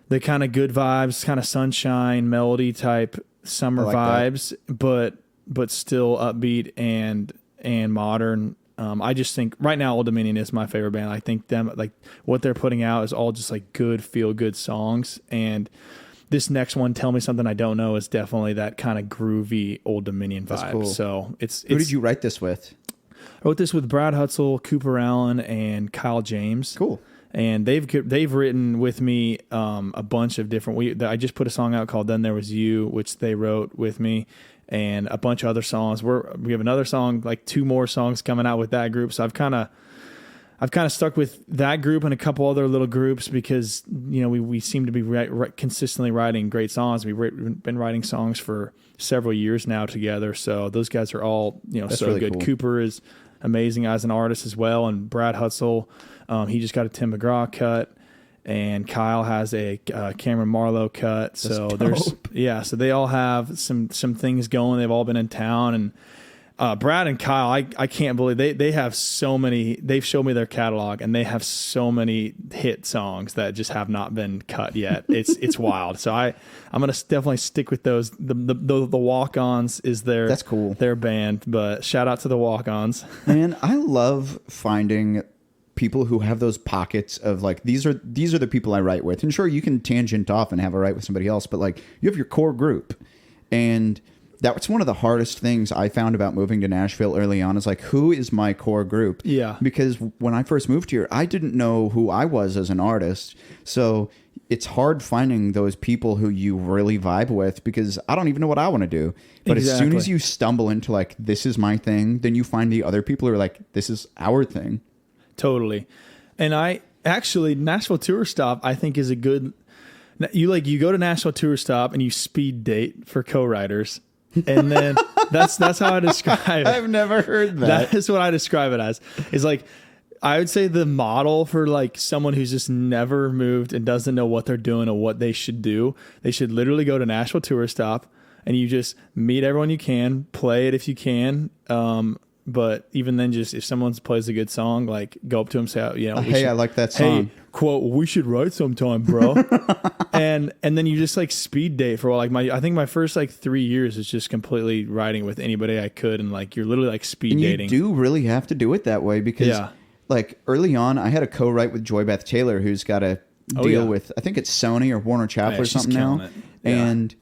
the kind of good vibes, kind of sunshine, melody type summer vibes, but still upbeat and modern. I just think right now Old Dominion is my favorite band. I think them, like, what they're putting out is all just like good, feel good songs. And this next one, Tell Me Something I Don't Know, is definitely that kind of groovy Old Dominion vibe. That's cool. So who did you write this with? I wrote this with Brad Hutzel, Cooper Allen, and Kyle James. Cool. And they've written with me a bunch of different. I just put a song out called "Then There Was You," which they wrote with me, and a bunch of other songs. We have another song, like 2 more songs coming out with that group. So I've kind of stuck with that group and a couple other little groups because we seem to be consistently writing great songs. We've been writing songs for several years now together. So those guys are all That's so really good. Cool. Cooper is amazing as an artist as well, and Brad Hutzel, he just got a Tim McGraw cut. And Kyle has a Cameron Marlowe cut. So so they all have some things going. They've all been in town, and Brad and Kyle, I can't believe they have so many. They've showed me their catalog, and they have so many hit songs that just have not been cut yet. It's wild. So I'm gonna definitely stick with those. The Walk-Ons is that's cool. Their band, but shout out to the Walk-Ons. Man, I love finding people who have those pockets of like, these are the people I write with. And sure, you can tangent off and have a write with somebody else, but like, you have your core group. And that's one of the hardest things I found about moving to Nashville early on, is like, who is my core group? Yeah. Because when I first moved here, I didn't know who I was as an artist. So it's hard finding those people who you really vibe with, because I don't even know what I want to do. But As soon as you stumble into like, this is my thing, then you find the other people who are like, this is our thing. Totally. And Nashville Tour Stop, I think, is a good, you go to Nashville Tour Stop and you speed date for co-writers. And then that's how I describe it. I've never heard that. That is what I describe it as. Is like, I would say the model for like someone who's just never moved and doesn't know what they're doing or what they should do. They should literally go to Nashville Tour Stop, and you just meet everyone you can, play it if you can. But even then, just if someone plays a good song, like, go up to them, say, hey, I like that song. Hey, quote, we should write sometime, bro. and then you just like speed date for a while. Like I think my first like 3 years is just completely writing with anybody I could, and like you're literally like speed dating. You do really have to do it that way, because like early on, I had a co-write with Joy Beth Taylor, who's got a deal with, I think it's Sony or Warner Chappell or something now, and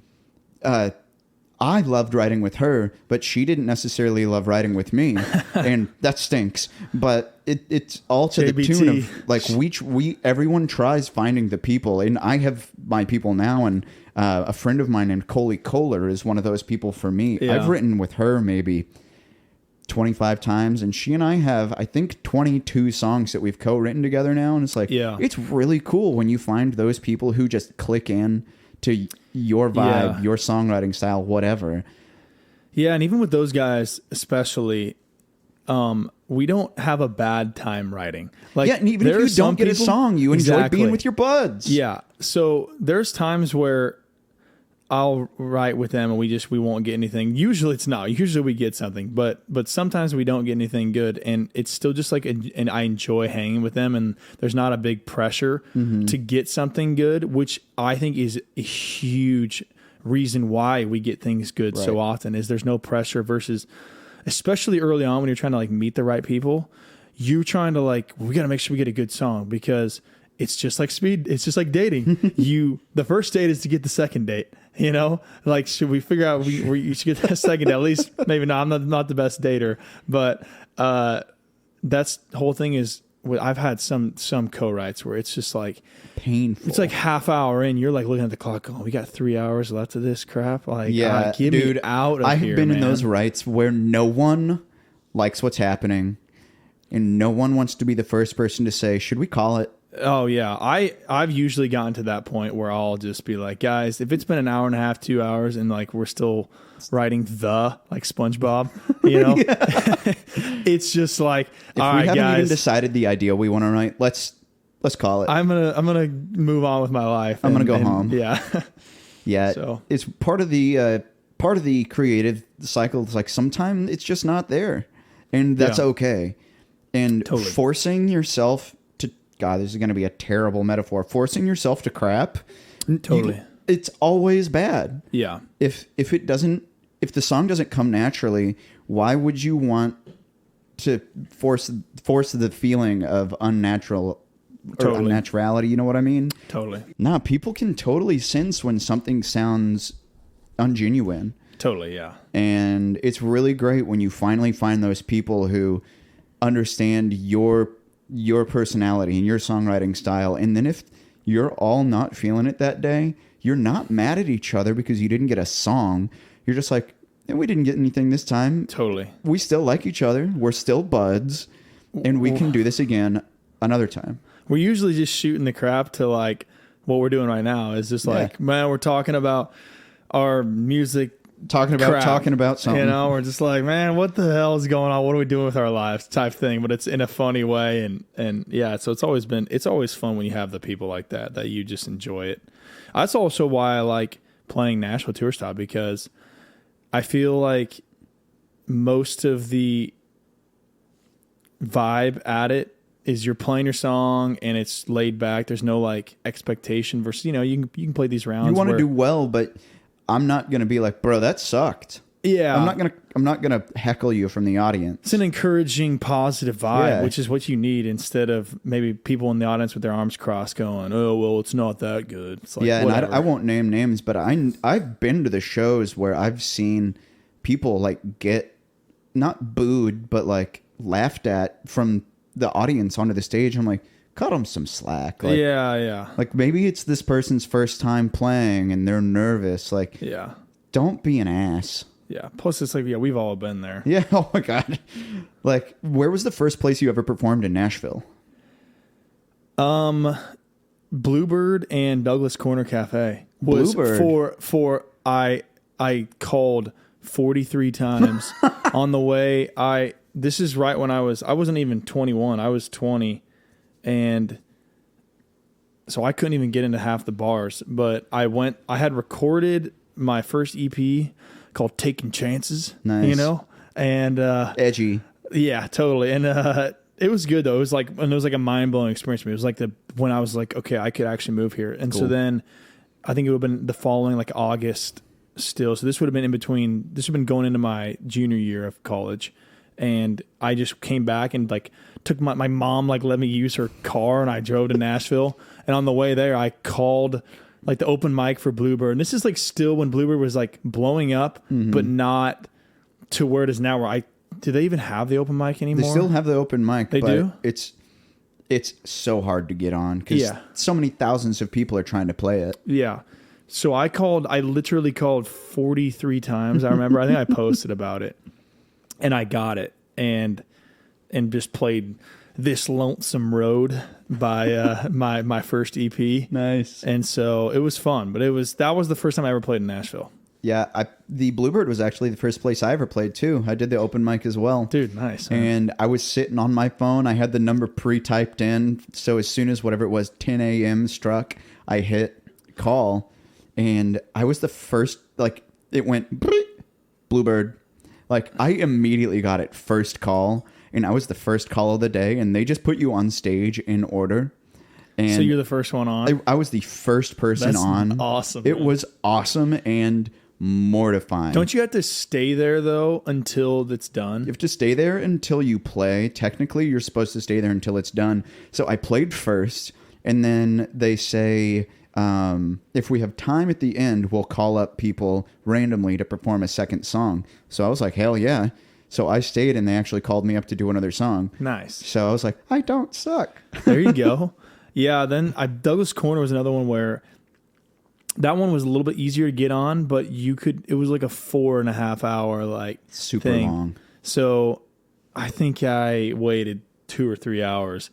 I loved writing with her, but she didn't necessarily love writing with me, and that stinks. But it's all to JBT. the tune of like we everyone tries finding the people, and I have my people now, and a friend of mine named Coley Kohler is one of those people for me. Yeah. I've written with her maybe 25 times, and she and I have, I think, 22 songs that we've co-written together now, and it's like, it's really cool when you find those people who just click in to your vibe, your songwriting style, whatever. Yeah, and even with those guys especially, we don't have a bad time writing. Like, and even if you don't get a song, you enjoy being with your buds. Yeah, so there's times where I'll write with them and we won't get anything. Usually it's not. Usually we get something, but sometimes we don't get anything good, and it's still just like, and I enjoy hanging with them, and there's not a big pressure to get something good, which I think is a huge reason why we get things good so often. Is there's no pressure versus, especially early on when you're trying to like meet the right people, you're trying to like, we got to make sure we get a good song, because it's just like speed. It's just like dating. The first date is to get the second date. You know, like, should we figure out you should get that second date? At least maybe not. I'm not the best dater, but that's the whole thing. Is I've had some co-writes where it's just like painful. It's like half hour in, you're like looking at the clock. Oh, we got 3 hours left of this crap. Like, get me out of I here. have been man. in those writes where no one likes what's happening, and no one wants to be the first person to say, "Should we call it?" Oh yeah, I've usually gotten to that point where I'll just be like, guys, if it's been an hour and a half, 2 hours, and like we're still writing like SpongeBob, you know, it's just like, if all we right, haven't guys, even decided the idea we want to write, let's call it. I'm gonna move on with my life. I'm gonna go home. Yeah, yeah. So it's part of the creative cycle. It's like sometimes it's just not there, and that's okay. And forcing yourself. God, this is going to be a terrible metaphor. Forcing yourself to crap. Totally. It's always bad. Yeah. If the song doesn't come naturally, why would you want to force the feeling of unnatural or unnaturality? You know what I mean? Totally. Nah, people can totally sense when something sounds ungenuine. Totally, yeah. And it's really great when you finally find those people who understand your personality and your songwriting style. And then if you're all not feeling it that day, you're not mad at each other because you didn't get a song. You're just like, and we didn't get anything this time. Totally. We still like each other. We're still buds, and we can do this again another time. We're usually just shooting the crap to like what we're doing right now is just like, man, we're talking about our music. Talking about something. You know, we're just like, man, what the hell is going on? What are we doing with our lives? Type thing, but it's in a funny way, and yeah. So it's always fun when you have the people like that you just enjoy it. That's also why I like playing Nashville tour stop, because I feel like most of the vibe at it is you're playing your song and it's laid back. There's no like expectation versus, you know, you can play these rounds. You want to do well, but I'm not going to be like, bro, that sucked. Yeah. I'm not going to heckle you from the audience. It's an encouraging, positive vibe, which is what you need, instead of maybe people in the audience with their arms crossed going, oh, well, it's not that good. It's like, and I won't name names, but I've been to the shows where I've seen people like get not booed, but like laughed at from the audience onto the stage. I'm like, cut them some slack. Like, yeah. Like maybe it's this person's first time playing and they're nervous. Like, don't be an ass. Yeah. Plus, it's like, we've all been there. Yeah. Oh my God. Like, where was the first place you ever performed in Nashville? Bluebird and Douglas Corner Cafe was for I called 43 times on the way. This is right when I wasn't even 21. I was 20. And so I couldn't even get into half the bars, but I had recorded my first EP called Taking Chances, you know, and, edgy. Yeah, totally. And, it was good though. It was like a mind blowing experience for me. It was like when I was like, okay, I could actually move here. And so then I think it would have been the following like August still. So this would have been this would have been going into my junior year of college. And I just came back and like took my mom, like let me use her car, and I drove to Nashville. And on the way there, I called like the open mic for Bluebird. And this is like still when Bluebird was like blowing up, but not to where it is now. Do they even have the open mic anymore? They still have the open mic. They do? It's so hard to get on because so many thousands of people are trying to play it. Yeah. So I literally called 43 times. I remember, I think I posted about it, and I got it, and just played This Lonesome Road by my first EP. Nice. And so it was fun, but that was the first time I ever played in Nashville. Yeah, the Bluebird was actually the first place I ever played too. I did the open mic as well. Dude, nice. And I was sitting on my phone. I had the number pre-typed in. So as soon as whatever it was, 10 a.m. struck, I hit call. And I was the first, like, it went, Bluebird. Like, I immediately got it first call. And I was the first call of the day. And they just put you on stage in order. And so you're the first one on? I was the first person on. Awesome. It was awesome and mortifying. Don't you have to stay there though until it's done? You have to stay there until you play. Technically, you're supposed to stay there until it's done. So I played first, and then they say, if we have time at the end, we'll call up people randomly to perform a second song. So I was like, hell yeah. So I stayed, and they actually called me up to do another song. Nice. So I was like, I don't suck. There you go. Yeah, then Douglas Corner was another one where that one was a little bit easier to get on, but it was like a 4.5 hour like super thing. long. So I think I waited 2 or 3 hours,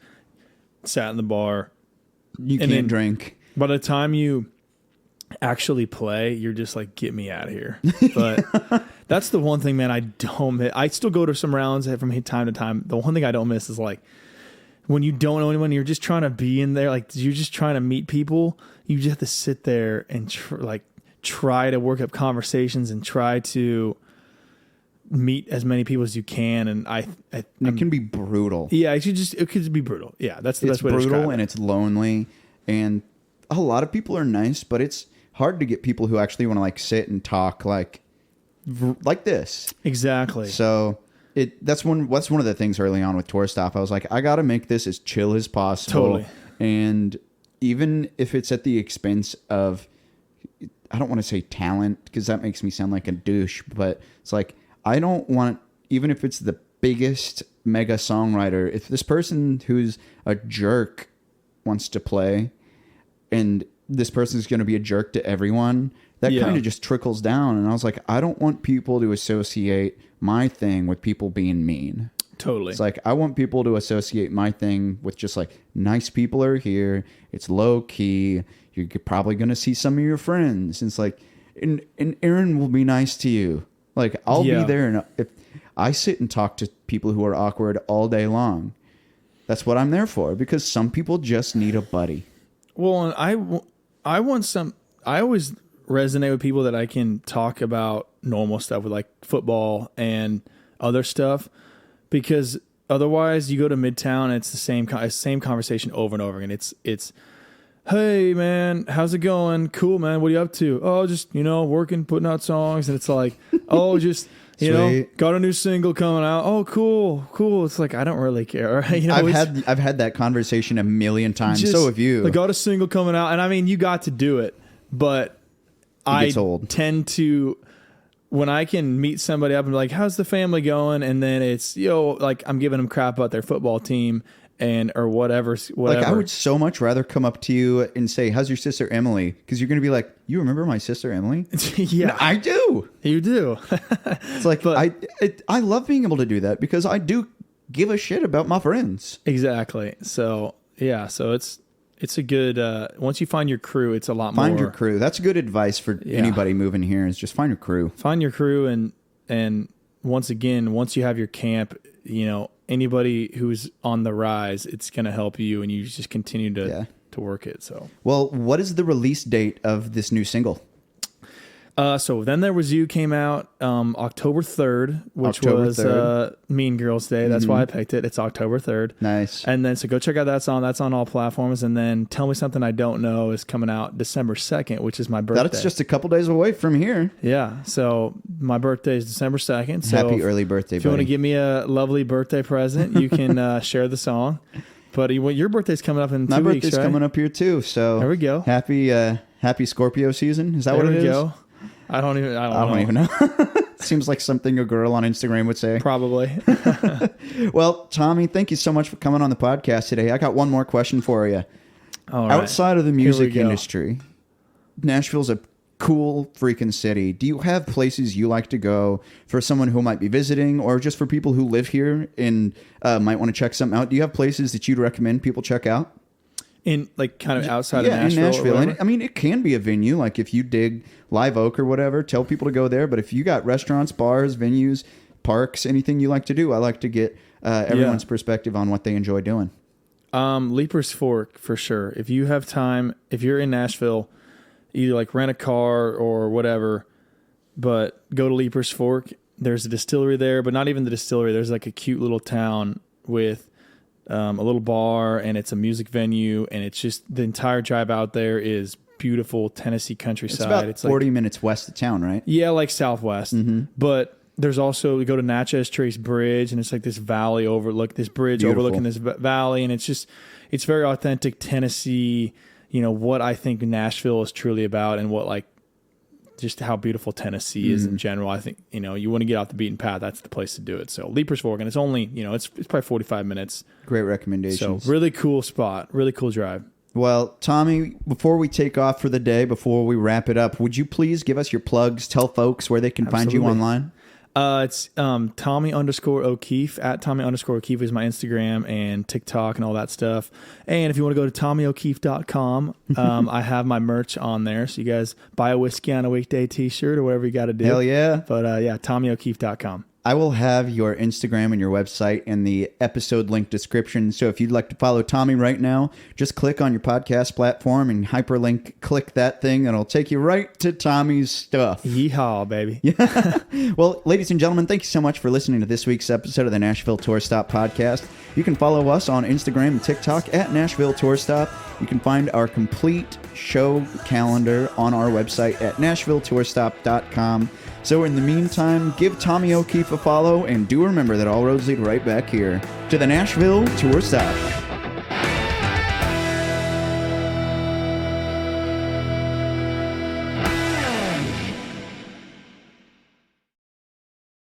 sat in the bar. You can't drink. By the time you actually play, you're just like, get me out of here. But that's the one thing, man, I don't miss. I still go to some rounds from time to time. The one thing I don't miss is like, when you don't know anyone, you're just trying to be in there. Like, you're just trying to meet people. You just have to sit there and try to work up conversations and try to meet as many people as you can. And it can be brutal. Yeah, it could be brutal. Yeah, that's the best way to describe it. It's brutal and it's lonely, and a lot of people are nice, but it's hard to get people who actually want to like sit and talk like this. Exactly. So. That's one of the things early on with Tour Stop. I was like, I got to make this as chill as possible. Totally. And even if it's at the expense of, I don't want to say talent because that makes me sound like a douche, but it's like, I don't want, even if it's the biggest mega songwriter, if this person who's a jerk wants to play and this person is going to be a jerk to everyone, that kind of just trickles down. And I was like, I don't want people to associate my thing with people being mean. Totally. It's like, I want people to associate my thing with just like, nice people are here. It's low key. You're probably going to see some of your friends. And it's like, and Aaron will be nice to you. Like, I'll be there. And if I sit and talk to people who are awkward all day long, that's what I'm there for, because some people just need a buddy. Well, and I always resonate with people that I can talk about normal stuff with, like football and other stuff, because otherwise you go to Midtown and it's the same conversation over and over again. It's hey man, how's it going? Cool, man. What are you up to? Oh, just working, putting out songs. And it's like, oh, just got a new single coming out. Oh, cool. It's like, I don't really care. I've had that conversation a million times. So have you. I got a single coming out, and I mean, you got to do it, but I tend to, when I can meet somebody up and be like, how's the family going? And then it's, like I'm giving them crap about their football team or whatever. Like, I would so much rather come up to you and say, how's your sister Emily? Because you're going to be like, you remember my sister Emily? Yeah. I do. You do. It's like, I love being able to do that because I do give a shit about my friends. Exactly. So, yeah. So it's a good, once you find your crew, it's a lot more. Find your crew. That's good advice for anybody moving here, is just find your crew. Find your crew. And once again, once you have your camp, anybody who's on the rise, it's going to help you, and you just continue to work it. So, well, what is the release date of this new single? So Then There Was You came out October 3rd, which was Mean Girls Day. That's why I picked it. It's October 3rd. Nice. And then, so go check out that song. That's on all platforms. And then Tell Me Something I Don't Know is coming out December 2nd, which is my birthday. That's just a couple days away from here. Yeah. So my birthday is December 2nd. So happy early birthday, if you want to give me a lovely birthday present, you can share the song. But your birthday's coming up in 2 weeks, My birthday's right? coming up here too. So there we go. Happy Happy Scorpio season. Is that what it is? Go. I don't even know. Seems like something a girl on Instagram would say. Probably. Well, Tommy, thank you so much for coming on the podcast today. I got one more question for you. All right. Outside of the music industry, Nashville's a cool freaking city. Do you have places you like to go for someone who might be visiting, or just for people who live here and might want to check something out? Do you have places that you'd recommend people check out? In like kind of outside of Nashville? Yeah, in Nashville. And, I mean, it can be a venue. Like if you dig Live Oak or whatever, tell people to go there. But if you got restaurants, bars, venues, parks, anything you like to do, I like to get everyone's perspective on what they enjoy doing. Leaper's Fork, for sure. If you have time, if you're in Nashville, either like rent a car or whatever, but go to Leaper's Fork. There's a distillery there, but not even the distillery. There's like a cute little town with a little bar, and it's a music venue, and it's just the entire drive out there is beautiful Tennessee countryside. It's about 40 minutes west of town, right? Yeah, like southwest. Mm-hmm. But there's also, we go to Natchez Trace Bridge, and it's like this valley overlook, this bridge overlooking this valley, and it's very authentic Tennessee, you know, what I think Nashville is truly about, and what like just how beautiful Tennessee is in general. I think, you know, you want to get off the beaten path, that's the place to do it. So Leaper's Fork, and it's only, you know, it's probably 45 minutes. Great recommendations. So really cool spot, really cool drive. Well, Tommy, before we take off for the day, before we wrap it up, would you please give us your plugs, tell folks where they can find you online? It's Tommy_O'Keefe. At Tommy_O'Keefe is my Instagram and TikTok and all that stuff. And if you want to go to TommyO'Keefe.com, I have my merch on there. So you guys buy a Whiskey on a Weekday t-shirt or whatever you got to do. Hell yeah. But yeah, TommyO'Keefe.com. I will have your Instagram and your website in the episode link description. So if you'd like to follow Tommy right now, just click on your podcast platform and hyperlink, click that thing, and it'll take you right to Tommy's stuff. Yeehaw, baby. Yeah. Well, ladies and gentlemen, thank you so much for listening to this week's episode of the Nashville Tour Stop podcast. You can follow us on Instagram and TikTok at Nashville Tour Stop. You can find our complete show calendar on our website at NashvilleTourStop.com. So in the meantime, give Tommy O'Keefe a follow, and do remember that all roads lead right back here to the Nashville Tour Stop.